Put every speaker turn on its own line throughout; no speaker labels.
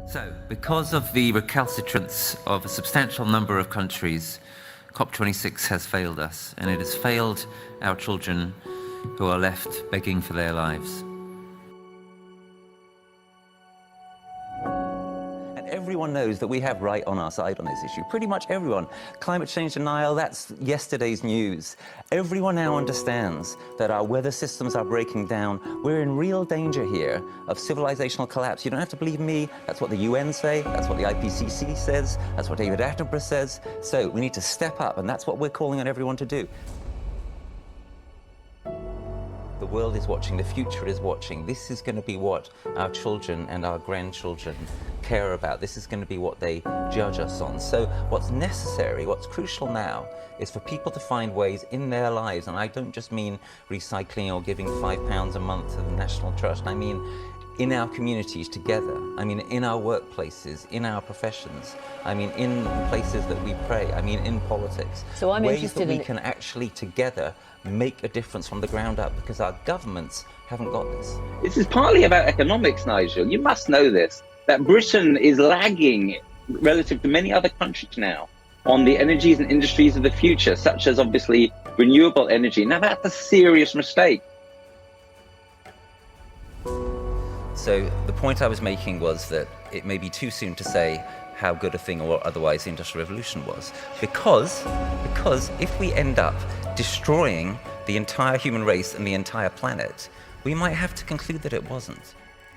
So, because of the recalcitrance of a substantial number of countries, COP26 has failed us, and it has failed our children who are left begging for their lives.
Everyone knows that we have right on our side on this issue. Pretty much everyone. Climate change denial, that's yesterday's news. Everyone now understands that our weather systems are breaking down. We're in real danger here of civilizational collapse. You don't have to believe me. That's what the UN say. That's what the IPCC says. That's what David Attenborough says. So we need to step up, and that's what we're calling on everyone to do. The world is watching, the future is watching. This is going to be what our children and our grandchildren care about. This is going to be what they judge us on. So what's necessary, what's crucial now, is for people to find ways in their lives, and I don't just mean recycling or giving £5 a month to the National Trust, I mean in our communities together, I mean in our workplaces, in our professions, I mean in places that we pray, I mean in politics.
So I'm
ways
interested
that we
in
can actually together make a difference from the ground up, because our governments haven't got this.
This is partly about economics, Nigel. You must know this, that Britain is lagging relative to many other countries now on the energies and industries of the future, such as obviously renewable energy. Now that's a serious mistake.
So the point I was making was that it may be too soon to say how good a thing or otherwise the Industrial Revolution was, because if we end up destroying the entire human race and the entire planet, we might have to conclude that it wasn't.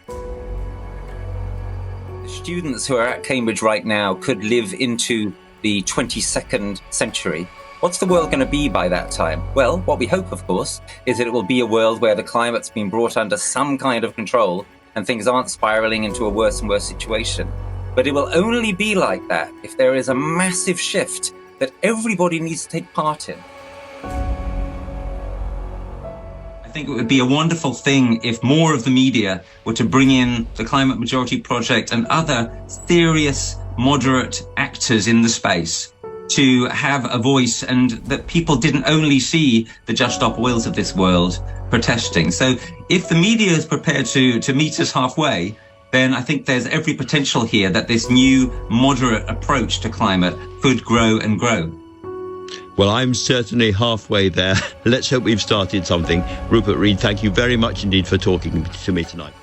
The students who are at Cambridge right now could live into the 22nd century. What's the world going to be by that time? Well, what we hope, of course, is that it will be a world where the climate's been brought under some kind of control and things aren't spiraling into a worse and worse situation. But it will only be like that if there is a massive shift that everybody needs to take part in.
I think it would be a wonderful thing if more of the media were to bring in the Climate Majority Project and other serious, moderate actors in the space to have a voice, and that people didn't only see the Just Stop Oils of this world protesting. So if the media is prepared to meet us halfway, then I think there's every potential here that this new moderate approach to climate could grow and grow.
Well, I'm certainly halfway there. Let's hope we've started something. Rupert Read, thank you very much indeed for talking to me tonight.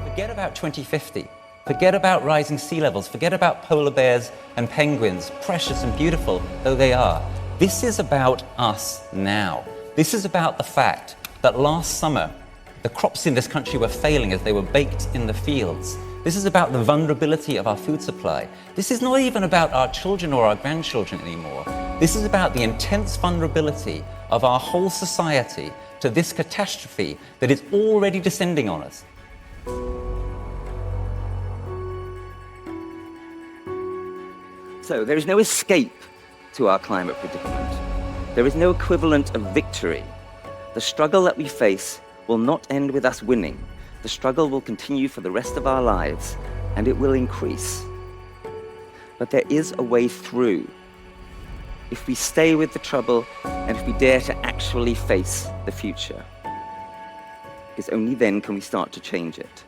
Forget about 2050. Forget about rising sea levels. Forget about polar bears and penguins, precious and beautiful though they are. This is about us now. This is about the fact that last summer, the crops in this country were failing as they were baked in the fields. This is about the vulnerability of our food supply. This is not even about our children or our grandchildren anymore. This is about the intense vulnerability of our whole society to this catastrophe that is already descending on us. So there is no escape to our climate predicament. There is no equivalent of victory. The struggle that we face will not end with us winning. The struggle will continue for the rest of our lives, and it will increase. But there is a way through. If we stay with the trouble, and if we dare to actually face the future, because only then can we start to change it.